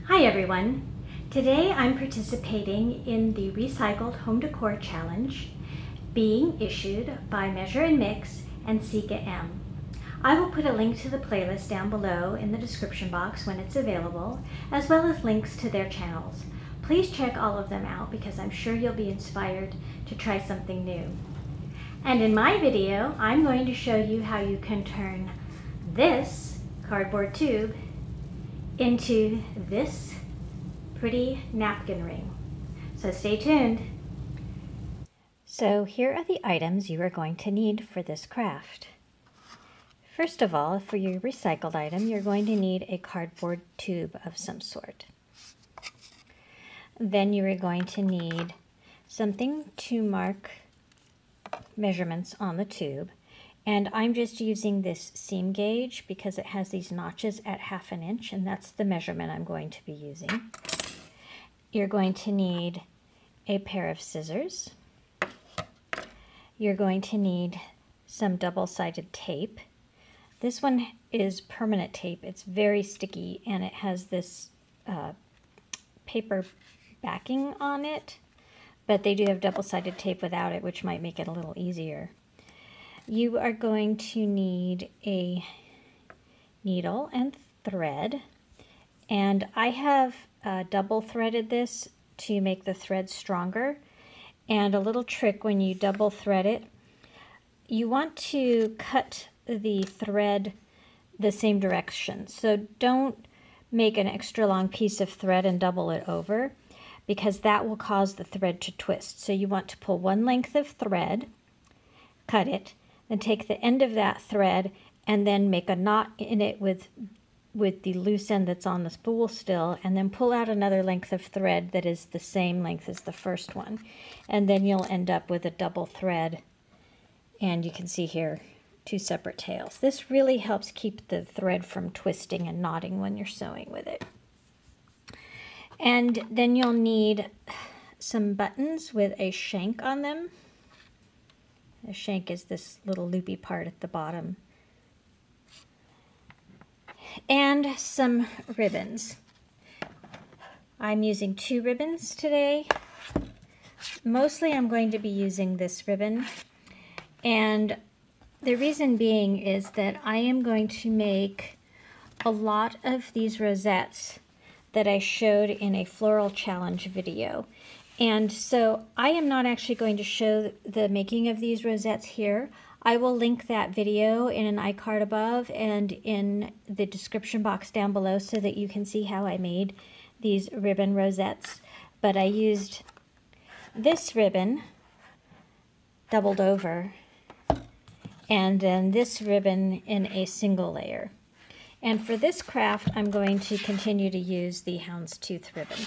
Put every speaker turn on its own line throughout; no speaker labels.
Hi everyone! Today I'm participating in the Recycled Home Decor Challenge being issued by Measure and Mix and Sikha M. I will put a link to the playlist down below in the description box when it's available, as well as links to their channels. Please check all of them out because I'm sure you'll be inspired to try something new. And in my video, I'm going to show you how you can turn this cardboard tube into this pretty napkin ring. So stay tuned. So here are the items you are going to need for this craft. First of all, for your recycled item, you're going to need a cardboard tube of some sort. Then you are going to need something to mark measurements on the tube. And I'm just using this seam gauge because it has these notches at 1/2 inch, and that's the measurement I'm going to be using. You're going to need a pair of scissors. You're going to need some double-sided tape. This one is permanent tape. It's very sticky and it has this paper backing on it, but they do have double-sided tape without it, which might make it a little easier. You are going to need a needle and thread, and I have double threaded this to make the thread stronger. And a little trick when you double thread it, you want to cut the thread the same direction. So don't make an extra long piece of thread and double it over, because that will cause the thread to twist. So you want to pull one length of thread, cut it, then take the end of that thread and then make a knot in it with the loose end that's on the spool still, and then pull out another length of thread that is the same length as the first one. And then you'll end up with a double thread, and you can see here 2 separate tails. This really helps keep the thread from twisting and knotting when you're sewing with it. And then you'll need some buttons with a shank on them. The shank is this little loopy part at the bottom. And some ribbons. I'm using 2 ribbons today. Mostly I'm going to be using this ribbon. And the reason being is that I am going to make a lot of these rosettes that I showed in a floral challenge video. And so I am not actually going to show the making of these rosettes here. I will link that video in an iCard above and in the description box down below so that you can see how I made these ribbon rosettes. But I used this ribbon doubled over, and then this ribbon in a single layer. And for this craft, I'm going to continue to use the houndstooth ribbon.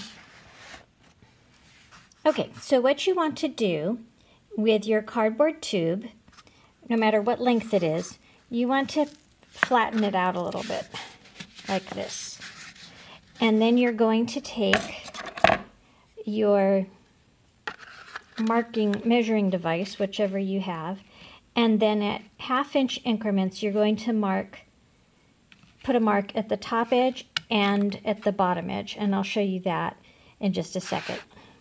Okay, so what you want to do with your cardboard tube, no matter what length it is, you want to flatten it out a little bit, like this. And then you're going to take your measuring device, whichever you have, and then at 1/2 inch increments, you're going to put a mark at the top edge and at the bottom edge, and I'll show you that in just a second.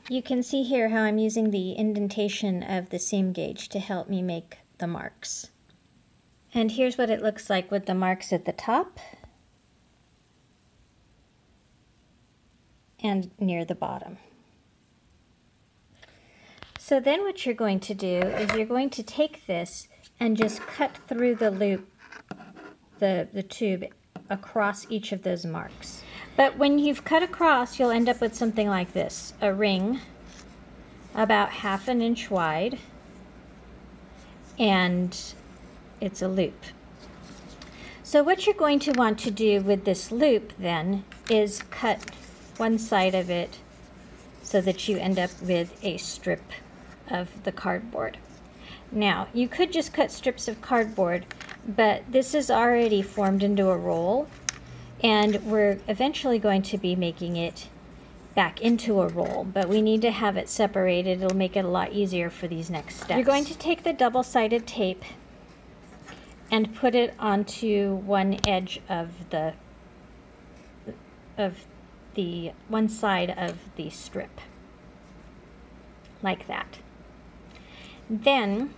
You can see here how I'm using the indentation of the seam gauge to help me make the marks. And here's what it looks like with the marks at the top and near the bottom. So then what you're going to do is you're going to take this and just cut through the loop, the tube, across each of those marks. But when you've cut across, you'll end up with something like this, a ring about 1/2 inch wide, and it's a loop. So what you're going to want to do with this loop then is cut one side of it so that you end up with a strip of the cardboard. Now, you could just cut strips of cardboard, but this is already formed into a roll, and we're eventually going to be making it back into a roll, but we need to have it separated. It'll make it a lot easier for these next steps. You're going to take the double-sided tape and put it onto one edge of the one side of the strip, like that. Then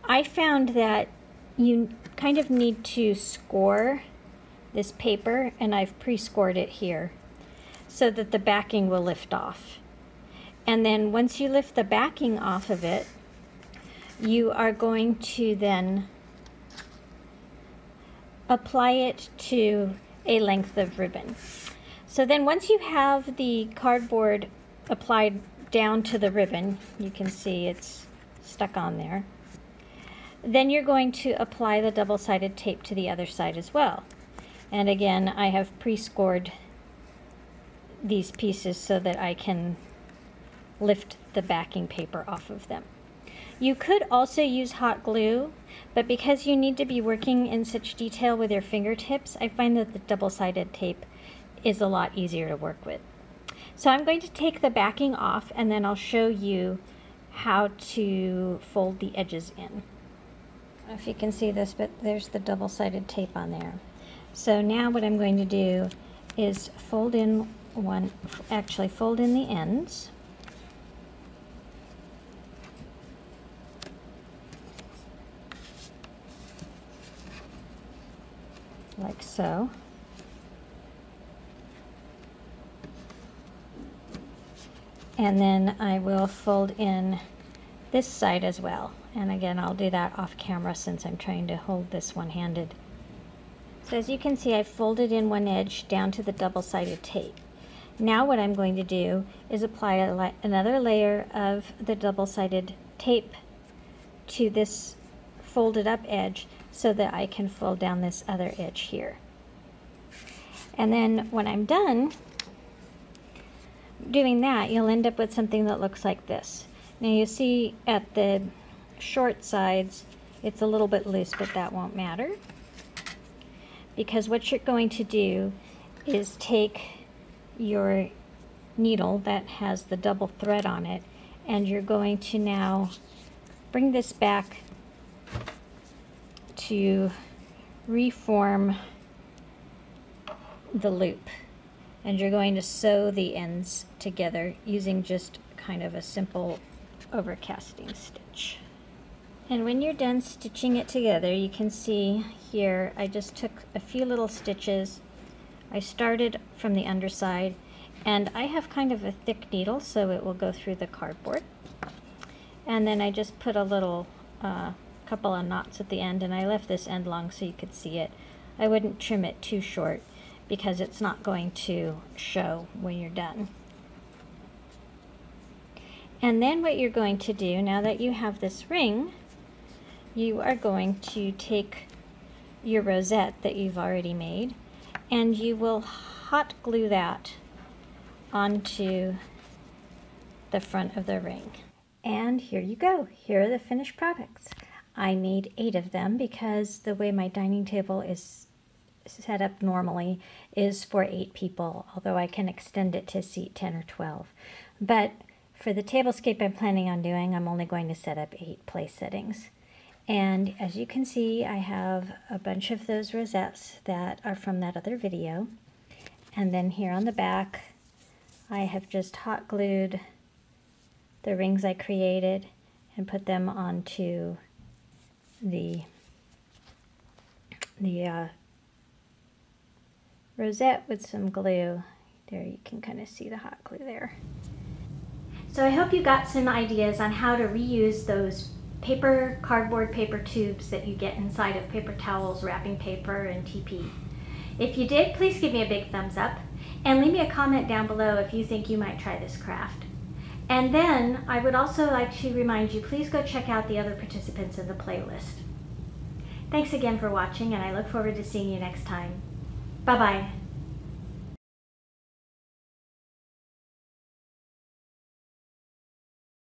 I found that you kind of need to score this paper, and I've pre-scored it here so that the backing will lift off. And then once you lift the backing off of it, you are going to then apply it to a length of ribbon. So then once you have the cardboard applied down to the ribbon, you can see it's stuck on there, then you're going to apply the double-sided tape to the other side as well. And again, I have pre-scored these pieces so that I can lift the backing paper off of them. You could also use hot glue, but because you need to be working in such detail with your fingertips, I find that the double-sided tape is a lot easier to work with. So I'm going to take the backing off, and then I'll show you how to fold the edges in. I don't know if you can see this, but there's the double-sided tape on there. So now what I'm going to do is fold in fold in the ends. Like so. And then I will fold in this side as well. And again, I'll do that off camera since I'm trying to hold this one-handed. So as you can see, I've folded in one edge down to the double-sided tape. Now what I'm going to do is apply another layer of the double-sided tape to this folded up edge so that I can fold down this other edge here. And then when I'm done doing that, you'll end up with something that looks like this. Now you see at the short sides it's a little bit loose, but that won't matter, because what you're going to do is take your needle that has the double thread on it, and you're going to now bring this back to reform the loop, and you're going to sew the ends together using just kind of a simple overcasting stitch. And when you're done stitching it together, you can see here I just took a few little stitches. I started from the underside, and I have kind of a thick needle so it will go through the cardboard. And then I just put a little couple of knots at the end, and I left this end long so you could see it. I wouldn't trim it too short because it's not going to show when you're done. And then what you're going to do, now that you have this ring, you are going to take your rosette that you've already made, and you will hot glue that onto the front of the ring. And here you go. Here are the finished products. I made 8 of them because the way my dining table is set up normally is for 8 people, although I can extend it to seat 10 or 12. But for the tablescape I'm planning on doing, I'm only going to set up 8 place settings. And as you can see, I have a bunch of those rosettes that are from that other video. And then here on the back, I have just hot glued the rings I created and put them onto the rosette with some glue. There, you can kind of see the hot glue there. So I hope you got some ideas on how to reuse those cardboard paper tubes that you get inside of paper towels, wrapping paper, and TP. If you did, please give me a big thumbs up and leave me a comment down below if you think you might try this craft. And then I would also like to remind you, please go check out the other participants in the playlist. Thanks again for watching, and I look forward to seeing you next time. Bye-bye.